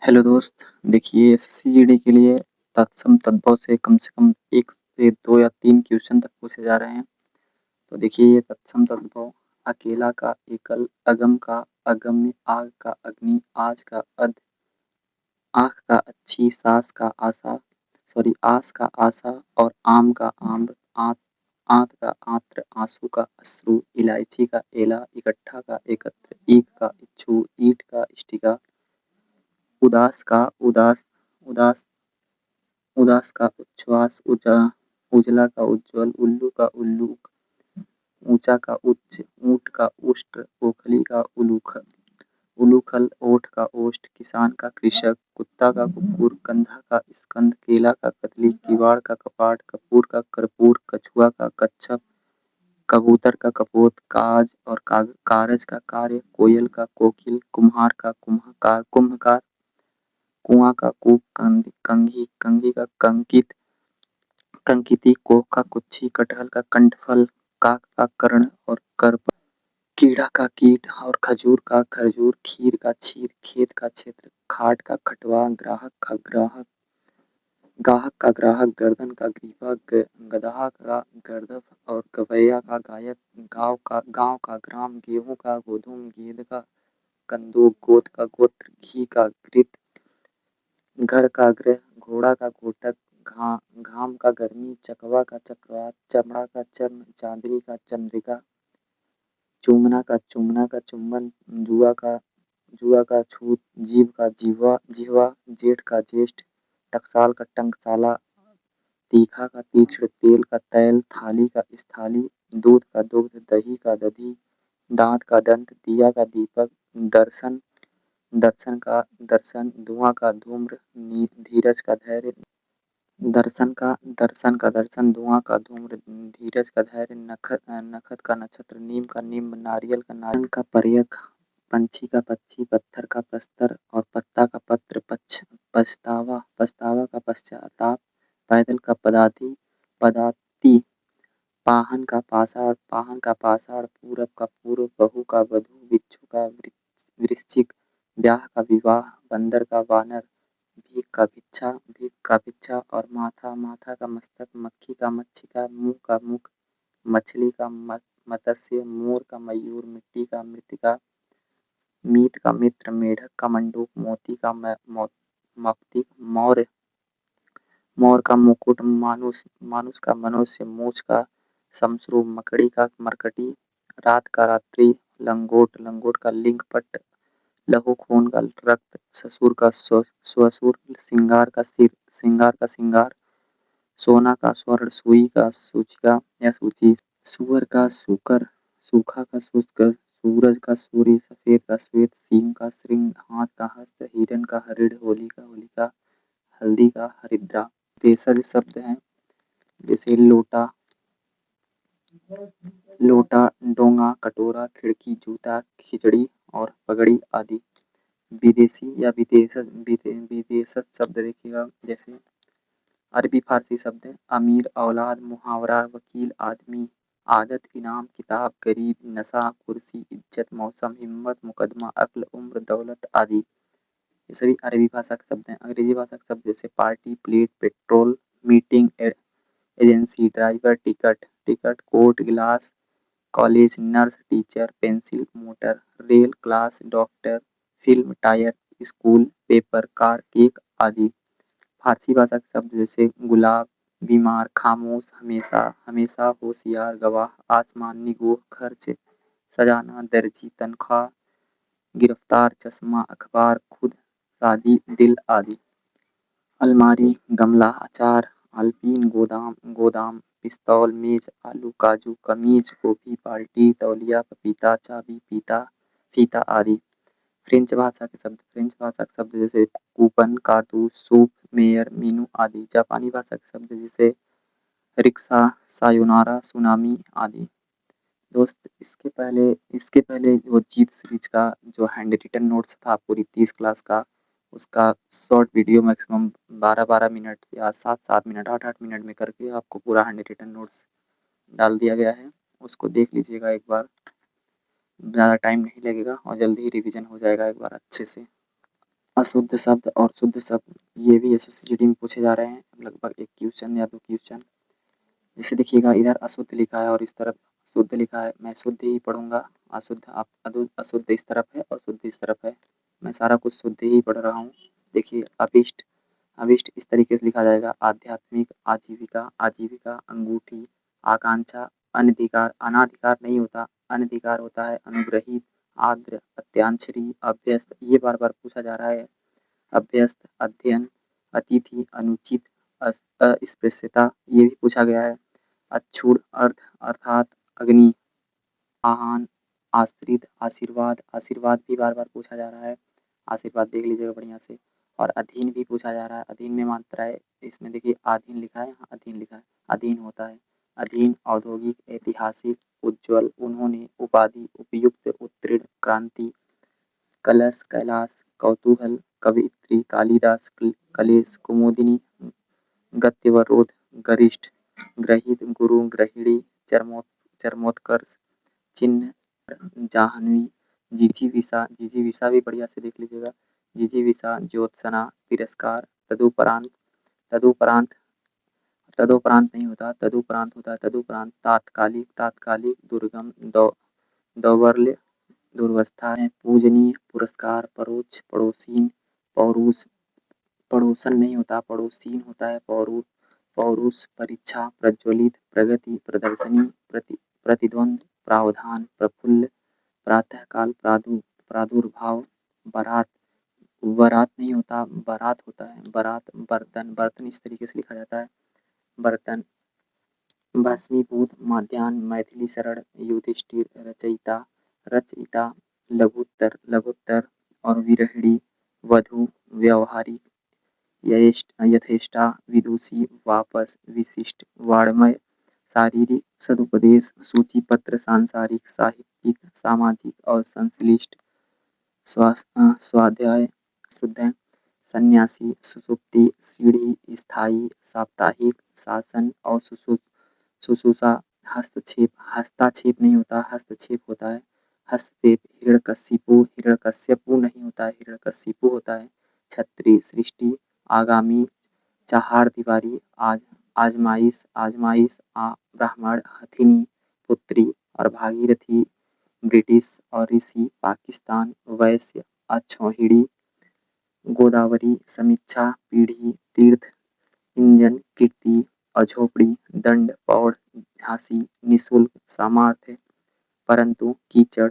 Hello दोस्त। देखिए SSC GD के लिए तत्सम तद्भव से कम 1 से 2 या 3 क्वेश्चन तक पूछे जा रहे हैं। तो देखिए ये तत्सम तद्भव अकेला का एकल, अगम का अगम्य, आग का अग्नि, आज का अध, आँख का अच्छी, सास का आशा, आस का आशा और आम का आम्र, आंत का आंत्र, आंसू का अश्रु, इलायची का एला, इकट्ठा का एकत्र, ईख का इच्छु, ईंट का इष्टिका, उदास का उदास उदास उदास का उच्छ्वास, उजला का उज्ज्वल, उल्लू का उल्लूक, ऊंचा का उच्च, ऊंट का उष्ट्र, ओखली का उलूखल, ओठ का ओष्ठ, किसान का कृषक, कुत्ता का कुक्कुर, कंधा का स्कंध, केला का कतली, किवाड़ का कपाट, कपूर का कर्पूर, कछुआ का कच्छप, कबूतर का कपोत, काज और कारज का कार्य, कोयल का कोकिल, कुम्हार का कुम्भकार, कुआं का कूप, कंघी कंघी का कंकित, कंकिती, कोह का कुच्छी, कटहल का कंठफल, काक का कर्ण और करपत, कीड़ा का कीट और खजूर का खरजूर, खीर का क्षीर, खेत का क्षेत्र, खाट का खटवा, गाहक का ग्राहक, गर्दन का ग्रीवा, गदहा का गर्दभ और गवैया का गायक, गांव का ग्राम, गेहूं का गोधूम, गेंद का कंदूक, गोत का गोत्र, घी का घृत, घर का गृह, घोड़ा का घोटक, घाम का गर्मी, चकवा का चक्रवात, चमड़ा का चर्म, चांदनी का चंद्रिका, चूमना का चुंबन, जुआ का छूत, जीभ का जिह्वा, जेठ का ज्येष्ठ, टकसाल का टंकसाला, तीखा का तीक्ष्ण, तेल का तैल, थाली का स्थाली, दूध का दुग्ध, दही का दधी, दांत का दंत, दिया का दीपक, दर्शन दर्शन का दर्शन, धुआं का धूम्र, धीरज का धैर्य, दर्शन, धुआं का धूम्र, धीरज का धैर्य, नखत का नक्षत्र, नीम का नींब, नारियल का नारियल का पर्यक, पंछी का पक्षी, पत्थर का प्रस्तर और पत्ता का पत्र, पछतावा का पश्चाताप, पैदल का पदाती, पाहन का पाषाण, पूरब का पूर्व, बहू का वधू, बिच्छू का वृश्चिक, ब्याह का विवाह, बंदर का वानर, भीख का भिक्षा और माथा का मस्तक, मक्खी का मच्छिका, मुंह का मुख, मछली का मत्स्य, मोर का मयूर, मिट्टी का मृतिका, मीत का मित्र, मेढक का मंडूक, मोती का मौक्तिक, मोर का मुकुट, मानुष का मनुष्य, मूछ का समश्रु, मकड़ी का मरकटी, रात का रात्रि, लंगोट का लिंगपट, लहू खून का रक्त, ससुर का स्वसुर, श्रृंगार का सिंगार, सोना का स्वर्ण, सुई का सूचिका या सूची, सुअर का सूकर, सूखा का शुष्क, सूरज का सूर्य, सफेद का श्वेत, सींग का श्रृंग, हाथ का हस्त, हिरण का हरिण, होली का होलिका, हल्दी का हरिद्रा। देशज शब्द हैं जैसे लोटा, डोंगा, कटोरा, खिड़की, जूता, खिचड़ी और पगड़ी आदि। विदेशी या विदेशज शब्द देखिएगा जैसे अरबी फारसी शब्द है अमीर, औलाद, मुहावरा, वकील, आदमी, आदत, इनाम, किताब, गरीब, नशा, कुर्सी, इज्जत, मौसम, हिम्मत, मुकदमा, अक्ल, उम्र, दौलत आदि। ये सभी अरबी भाषा के शब्द हैं। अंग्रेजी भाषा के शब्द जैसे party, plate, petrol, meeting, agency, driver, ticket, court, गिलास, college, nurse, teacher, pencil, motor, rail, class, doctor, film, tyre, school, paper, car, cake आदि। फारसी भाषा के शब्द जैसे गुलाब, बीमार, खामोश, हमेशा, हमेशा, होशियार, गवाह, आसमान, निगोह, खर्च, सजाना, दर्जी, तनख्वाह, गिरफ्तार, चश्मा, अखबार, खुद, शादी, दिल आदि। अलमारी, गमला, अचार, अल्पीन, गोदाम, पिस्तौल, मेज, आलू, काजू, कमीज, गोभी, बाल्टी, तौलिया, पपीता, चाबी, फीता आदि। फ्रेंच भाषा के शब्द जैसे कूपन, कारतूस, सूप, मेयर, मीनू आदि। जापानी भाषा के शब्द जैसे रिक्शा, सायोनारा, सुनामी आदि। दोस्त इसके पहले वो जीत सीरीज का जो हैंड रिटन नोट्स था पूरी 30 क्लास का, उसका शॉर्ट वीडियो मैक्सिमम 12-12 मिनट या 7-7 मिनट 8-8 मिनट में करके आपको पूरा हैंड रिटन नोट्स डाल दिया गया है। उसको देख लीजिएगा एक बार, ज़्यादा टाइम नहीं लगेगा और जल्दी ही रिवीजन हो जाएगा एक बार अच्छे से। अशुद्ध शब्द और शुद्ध शब्द ये भी एसएससीजीडी में पूछे जा रहे हैं, लगभग 1 क्वेश्चन या 2 क्वेश्चन। जैसे देखिएगा इधर अशुद्ध लिखा है और इस तरफ शुद्ध लिखा है, मैं शुद्ध ही पढ़ूँगा, अशुद्ध आप अशुद्ध इस तरफ है और शुद्ध इस तरफ है, मैं सारा कुछ शुद्ध ही पढ़ रहा हूँ। देखिए अभिष्ट, अभिष्ट इस तरीके से लिखा जाएगा, आध्यात्मिक, आजीविका, आजीविका, अंगूठी, आकांक्षा, अनधिकार, अनाधिकार नहीं होता, अनधिकार होता है, अनुग्रहित, आर्द्र, अत्यांशरी, अभ्यस्त, ये बार-बार पूछा जा रहा है। अभ्यस्त, अध्ययन, अतिथि, अनुचित, अस्पृश्यता, ये भी पूछा गया है। अक्षुण, अर्थ, अर्थात, अग्नि, आहान, आश्रित, आशीर्वाद, आशीर्वाद भी बार-बार पूछा जा रहा है। आशीर्वाद देख लीजिएगा बढ़िया से। और अधीन भी पूछा जा रहा है, अधीन में मात्राएँ, इसमें देखिए आधीन लिखा है, यहाँ अधीन लिखा है, अधीन होता है। अधीन, औद्योगिक, ऐतिहासिक, उज्ज्वल, उन्होंने, उपाधि, उपयुक्त, उत्तीर्ण, क्रांति, कलश, कैलाश, कौतूहल, कवयित्री, कालिदास, कलेश, कुमुदिनी, गद्यवरोध, गरिष्ठ, ग्रहित, गुरु, गृहिणी, चरमोत्कर्ष, चिन्ह, जाह्नवी, जिजीविषा, जिजीविषा भी बढ़िया से देख लीजिएगा, जिजीविषा, ज्योत्सना, तिरस्कार, तदुपरांत, तदुपरांत, तदुपरांत नहीं होता, तदुपरांत होता है, तदुपरांत, तात्कालिक, तात्कालिक, दुर्गम, दौर्बल्य, दुर्वस्था है, पूजनीय, पुरस्कार, परोक्ष, पड़ोसीन, पौरुष, पड़ोसन नहीं होता, पड़ोसीन होता है, पौरुष, परीक्षा, प्रज्वलित, प्रगति, प्रदर्शनी, प्रतिद्वंद, प्रावधान, प्रफुल्ल, प्रातःकाल, प्रादुर्भाव, बारात, बारात नहीं होता, बारात होता है, बारात, बर्तन, बर्तन इस तरीके से लिखा जाता है, बर्तन, भस्मीभूत, माध्याह्न, मैथिली शरण, युधिष्ठिर, रचयिता, रचयिता, लघुत्तर, लघुत्तर और विरहिणी, वधू, व्यावहारिक, यथेष्टा, विदुषी, वापस, विशिष्ट, वाङ्मय, शारीरिक, सदुपदेश, सूचीपत्र, सांसारिक, साहित्यिक, सामाजिक और संश्लिष्ट, स्वाध्याय, शुद्ध, सन्यासी, सुसुप्ति, सीढ़ी, स्थायी, साप्ताहिक, शासन और शुश्रूषा, हस्तक्षेप, हस्ताक्षेप नहीं होता, हस्तक्षेप होता है, हस्तक्षेप, हिरण्यकशिपु, हिरण्यकश्यपु नहीं होता है, हिरण्यकशिपु होता है, छत्री, सृष्टि, आगामी, चहारदीवारी, आजमाइश, आजमाइश, ब्राह्मण, हथिनी, पुत्री और भागीरथी, ब्रिटिश और ऋषि, पाकिस्तान, वैश्य, अक्षौहिणी, गोदावरी, समीक्षा, पीढ़ी, तीर्थ, इंजन, कीर्ति, अझोपड़ी, दंड, पौड़, झांसी, निःशुल्क, सामर्थ्य, परंतु, कीचड़,